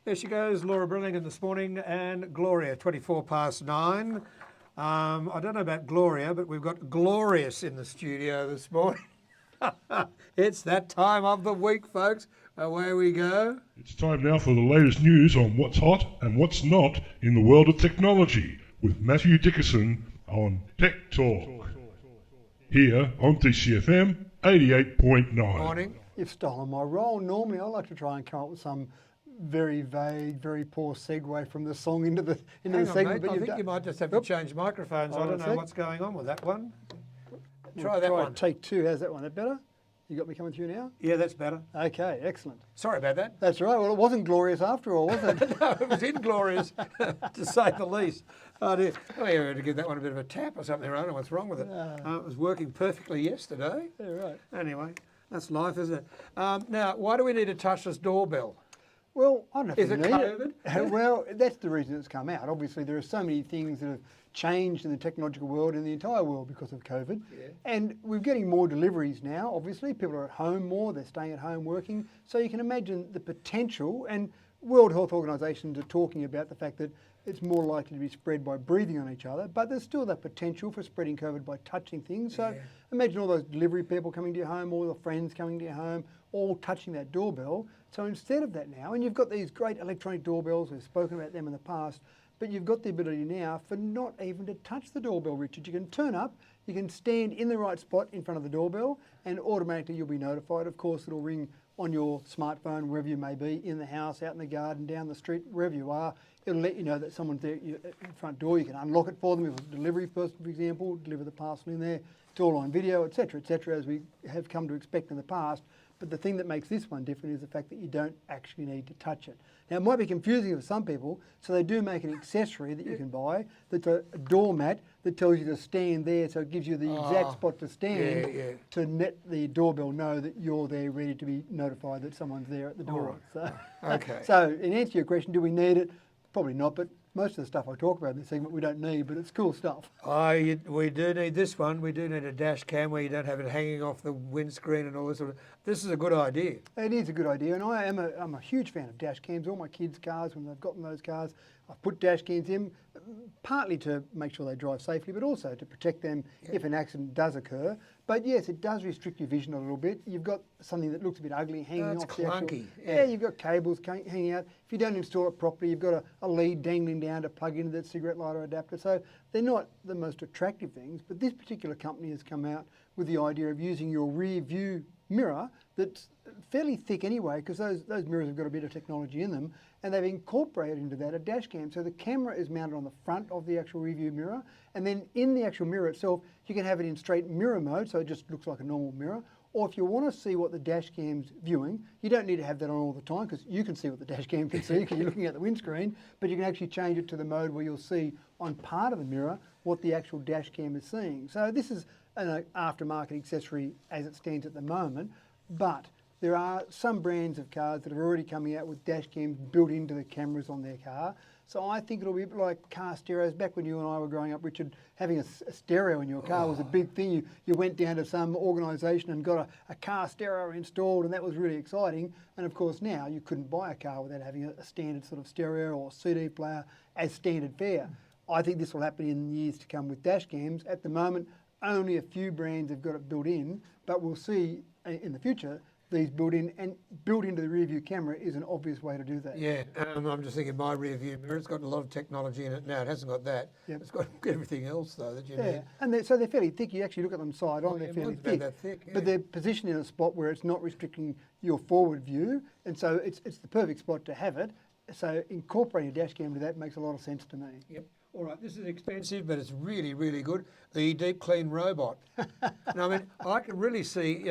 There she goes, Laura Brillingham this morning, and Gloria, 9:24. I don't know about Gloria, but we've got Glorious in the studio this morning. It's that time of the week, folks. Away we go. It's time now for the latest news on what's hot and what's not in the world of technology with Matthew Dickerson on Tech Talk. Here on TCFM 88.9. Morning. You've stolen my role. Normally I like to try and come up with some very vague, very poor segue from the song into the Hang on, segment. mate. I think you might just have to change microphones. I don't know what's going on with that one. Try that one. Take two. How's that one? That better? You got me coming through now? Yeah, that's better. Okay, excellent. Sorry about that. That's right. Well, it wasn't glorious after all, was it? No, it was inglorious, to say the least. Oh dear. Oh, you had to give that one a bit of a tap or something. I don't know what's wrong with it. It was working perfectly yesterday. Yeah, right. Anyway, that's life, isn't it? Now, why do we need a touchless doorbell? Well, I don't know if Is you it need COVID? Well, that's the reason it's come out. Obviously, there are so many things that have changed in the technological world and the entire world because of COVID. Yeah. And we're getting more deliveries now. Obviously, people are at home more, they're staying at home working. So you can imagine the potential, and World Health Organisations are talking about the fact that it's more likely to be spread by breathing on each other, but there's still that potential for spreading COVID by touching things. So imagine all those delivery people coming to your home, all your friends coming to your home, all touching that doorbell. So instead of that now, and you've got these great electronic doorbells, we've spoken about them in the past, but you've got the ability now for not even to touch the doorbell, Richard. You can turn up, you can stand in the right spot in front of the doorbell, and automatically you'll be notified. Of course, it'll ring on your smartphone, wherever you may be, in the house, out in the garden, down the street, wherever you are. It'll let you know that someone's there at your front door. You can unlock it for them. If it's a delivery person, for example, deliver the parcel in there. It's all on video, etc., as we have come to expect in the past. But the thing that makes this one different is the fact that you don't actually need to touch it. Now, it might be confusing for some people, so they do make an accessory that you can buy that's a doormat that tells you to stand there, so it gives you the exact spot to stand to let the doorbell know that you're there ready to be notified that someone's there at the door. So, Okay. So in answer to your question, do we need it? Probably not, but most of the stuff I talk about in this segment we don't need, but it's cool stuff. We do need this one. We do need a dash cam where you don't have it hanging off the windscreen and all this sort of. This is a good idea. It is a good idea, and I'm a huge fan of dash cams. All my kids' cars, when they've gotten those cars, I've put dash cams in, partly to make sure they drive safely, but also to protect them if an accident does occur. But yes, it does restrict your vision a little bit. You've got something that looks a bit ugly hanging off the actual... clunky. Yeah, you've got cables hanging out. If you don't install it properly, you've got a lead dangling down to plug into that cigarette lighter adapter. So they're not the most attractive things, but this particular company has come out with the idea of using your rear view mirror that's fairly thick anyway, because those mirrors have got a bit of technology in them, and they've incorporated into that a dash cam. So the camera is mounted on the front of the actual rear view mirror, and then in the actual mirror itself, you can have it in straight mirror mode, so it just looks like a normal mirror. Or if you want to see what the dash cam's viewing, you don't need to have that on all the time, because you can see what the dash cam can see because you're looking at the windscreen, but you can actually change it to the mode where you'll see on part of the mirror what the actual dash cam is seeing. So this is an aftermarket accessory as it stands at the moment, but there are some brands of cars that are already coming out with dash cams built into the cameras on their car. So I think it'll be a bit like car stereos. Back when you and I were growing up, Richard, having a stereo in your car was a big thing. You went down to some organisation and got a car stereo installed, and that was really exciting. And of course now you couldn't buy a car without having a standard sort of stereo or CD player as standard fare. I think this will happen in years to come with dash cams. At the moment, only a few brands have got it built in, but we'll see in the future these built in, and built into the rear view camera is an obvious way to do that. Yeah, I'm just thinking my rear view mirror, it's got a lot of technology in it now. It hasn't got that. Yep. It's got everything else, though, that you need. And so they're fairly thick. You actually look at them side on, they're fairly thick. That thick, But they're positioned in a spot where it's not restricting your forward view, and so it's the perfect spot to have it. So incorporating a dash cam to that makes a lot of sense to me. Yep. All right, this is expensive, but it's really, really good. The deep clean robot. And I mean, I can really see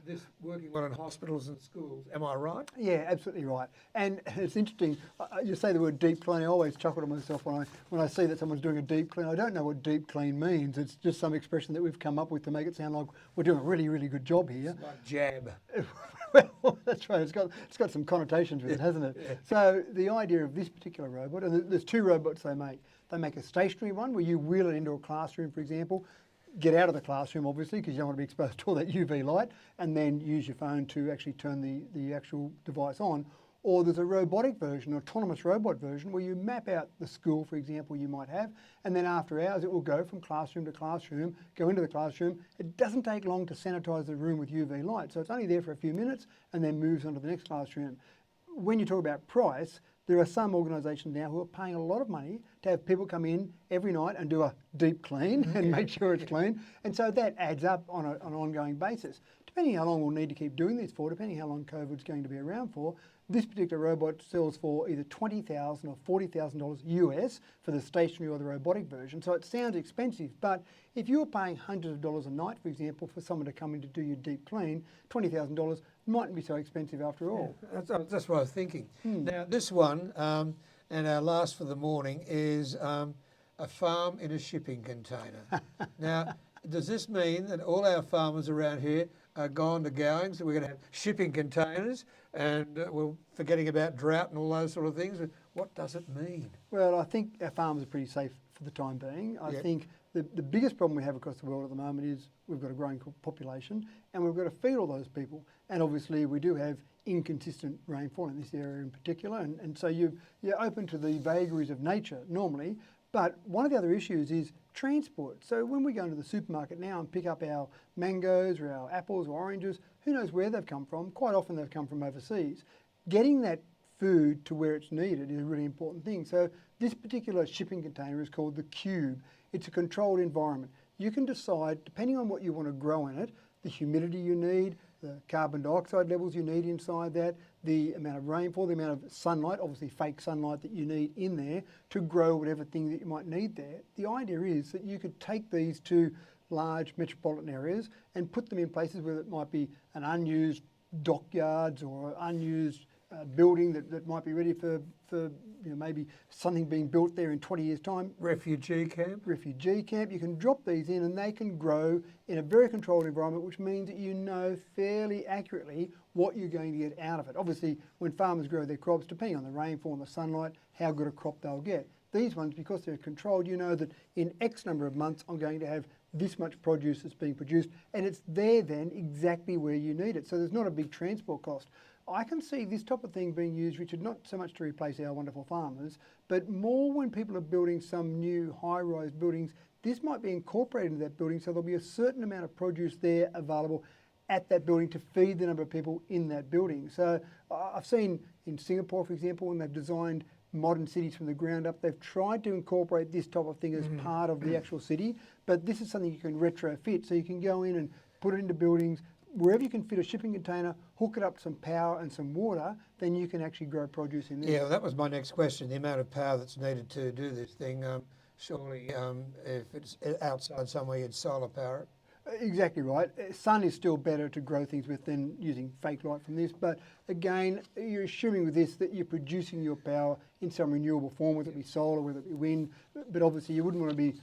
this working well in hospitals and schools. Am I right? Yeah, absolutely right. And it's interesting. You say the word deep clean. I always chuckle to myself when I see that someone's doing a deep clean. I don't know what deep clean means. It's just some expression that we've come up with to make it sound like we're doing a really, really good job here. It's like jab. Well, that's right. It's got some connotations with it, hasn't it? Yeah. So the idea of this particular robot, and there's two robots they make. They make a stationary one where you wheel it into a classroom, for example, get out of the classroom, obviously, because you don't want to be exposed to all that UV light, and then use your phone to actually turn the actual device on. Or there's a robotic version, an autonomous robot version, where you map out the school, for example, you might have, and then after hours it will go from classroom to classroom, go into the classroom. It doesn't take long to sanitise the room with UV light, so it's only there for a few minutes and then moves on to the next classroom. When you talk about price, there are some organisations now who are paying a lot of money to have people come in every night and do a deep clean and make sure it's clean. And so that adds up on an ongoing basis. Depending how long we'll need to keep doing this for, depending how long COVID's going to be around for, this particular robot sells for either $20,000 or $40,000 US for the stationary or the robotic version. So it sounds expensive, but if you're paying hundreds of dollars a night, for example, for someone to come in to do your deep clean, $20,000 mightn't be so expensive after all. Yeah, that's what I was thinking. Now, this one, and our last for the morning, is a farm in a shipping container. Now, does this mean that all our farmers around here are gone to going, so we're going to have shipping containers and we're forgetting about drought and all those sort of things? What does it mean? Well, I think our farmers are pretty safe for the time being. I think the biggest problem we have across the world at the moment is we've got a growing population and we've got to feed all those people. And obviously we do have inconsistent rainfall in this area in particular, and so you're open to the vagaries of nature normally. But one of the other issues is transport. So when we go into the supermarket now and pick up our mangoes or our apples or oranges, who knows where they've come from? Quite often they've come from overseas. Getting that food to where it's needed is a really important thing. So this particular shipping container is called the Cube. It's a controlled environment. You can decide, depending on what you want to grow in it, the humidity you need, the carbon dioxide levels you need inside that, the amount of rainfall, the amount of sunlight, obviously fake sunlight that you need in there to grow whatever thing that you might need there. The idea is that you could take these to large metropolitan areas and put them in places where it might be an unused dockyards or unused building that might be ready for maybe something being built there in 20 years' time. Refugee camp? Refugee camp. You can drop these in and they can grow in a very controlled environment, which means that you know fairly accurately what you're going to get out of it. Obviously, when farmers grow their crops, depending on the rainfall and the sunlight, how good a crop they'll get. These ones, because they're controlled, you know that in X number of months, I'm going to have this much produce that's being produced, and it's there then exactly where you need it. So there's not a big transport cost. I can see this type of thing being used, Richard, not so much to replace our wonderful farmers, but more when people are building some new high-rise buildings. This might be incorporated into that building, so there'll be a certain amount of produce there available at that building to feed the number of people in that building. So I've seen in Singapore, for example, when they've designed modern cities from the ground up, they've tried to incorporate this type of thing as part of the actual city, but this is something you can retrofit. So you can go in and put it into buildings. Wherever you can fit a shipping container, hook it up to some power and some water, then you can actually grow produce in there. Yeah, well, that was my next question, the amount of power that's needed to do this thing. Surely if it's outside somewhere, you'd solar power it. Exactly right. Sun is still better to grow things with than using fake light from this. But again, you're assuming with this that you're producing your power in some renewable form, whether it be solar, whether it be wind. But obviously you wouldn't want to be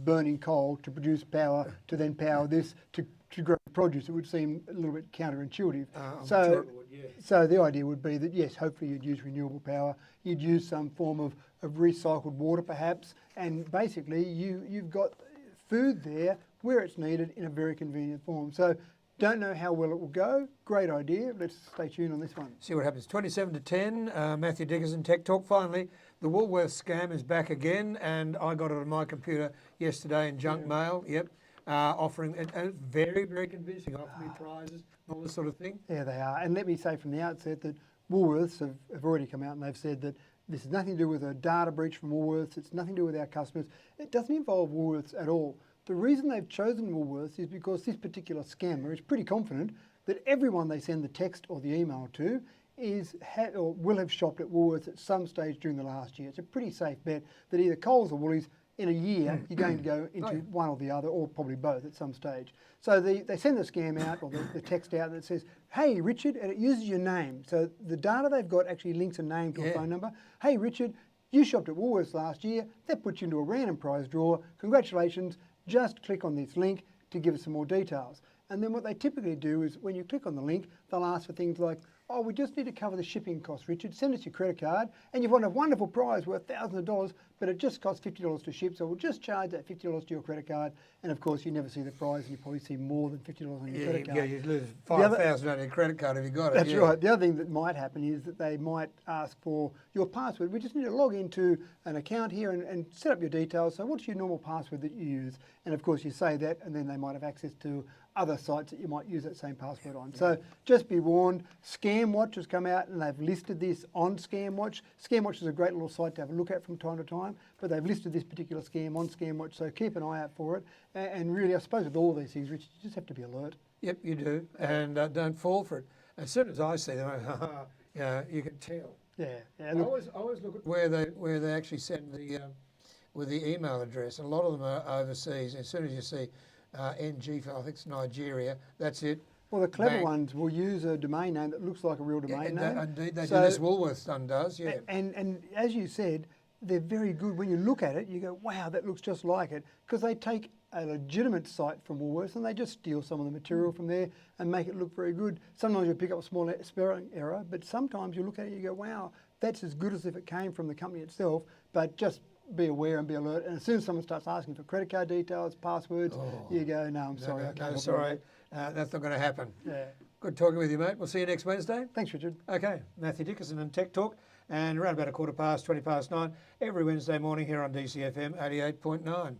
burning coal to produce power to then power this to grow produce. It would seem a little bit counterintuitive. Sure it would, yeah. So the idea would be that, yes, hopefully you'd use renewable power. You'd use some form of recycled water perhaps. And basically you've got food there where it's needed in a very convenient form. So don't know how well it will go. Great idea. Let's stay tuned on this one. See what happens. 27 to 10, Matthew Dickinson, Tech Talk. Finally, the Woolworths scam is back again, and I got it on my computer yesterday in junk mail. Yep. Offering, and very, very convincing, offering me prizes, all this sort of thing. Yeah, they are. And let me say from the outset that Woolworths have already come out and they've said that this has nothing to do with a data breach from Woolworths. It's nothing to do with our customers. It doesn't involve Woolworths at all. The reason they've chosen Woolworths is because this particular scammer is pretty confident that everyone they send the text or the email to or will have shopped at Woolworths at some stage during the last year. It's a pretty safe bet that either Coles or Woolies in a year you're going to go into one or the other, or probably both at some stage. So they send the scam out or the text out that says, "Hey Richard," and it uses your name. So the data they've got actually links a name to a phone number. "Hey Richard, you shopped at Woolworths last year. That puts you into a random prize draw. Congratulations. Just click on this link to give us some more details." And then what they typically do is when you click on the link, they'll ask for things like, oh, we just need to cover the shipping costs, Richard. Send us your credit card and you've won a wonderful prize worth thousands of dollars, but it just costs $50 to ship, so we'll just charge that $50 to your credit card. And of course, you never see the prize and you probably see more than $50 on your credit card. Yeah, you lose $5,000 on your credit card if you got it. That's right. The other thing that might happen is that they might ask for your password. We just need to log into an account here and set up your details. So what's your normal password that you use? And of course you say that, and then they might have access to other sites that you might use that same password on. So just be warned. ScamWatch has come out and they've listed this on ScamWatch. ScamWatch is a great little site to have a look at from time to time, but they've listed this particular scam on ScamWatch, so keep an eye out for it. And really, I suppose with all these things, Richard, you just have to be alert. Yep, you do, and don't fall for it. As soon as I see them, you can tell. Yeah. I always look at where they actually send with the email address. A lot of them are overseas. As soon as you see NG for, I think it's Nigeria, that's it. Well, the clever Bang. ones will use a domain name that looks like a real domain name. Indeed, they do. So- This Woolworths done does, yeah. And as you said, they're very good. When you look at it, you go, wow, that looks just like it. Because they take a legitimate site from Woolworths and they just steal some of the material from there and make it look very good. Sometimes you pick up a small spelling error, but sometimes you look at it and you go, wow, that's as good as if it came from the company itself. But just be aware and be alert. And as soon as someone starts asking for credit card details, passwords, you go, no, I'm sorry, I can't help you." sorry, that's not going to happen. Yeah. Good talking with you, mate. We'll see you next Wednesday. Thanks, Richard. Okay, Matthew Dickerson and Tech Talk, and around about 9:15, every Wednesday morning here on DCFM 88.9.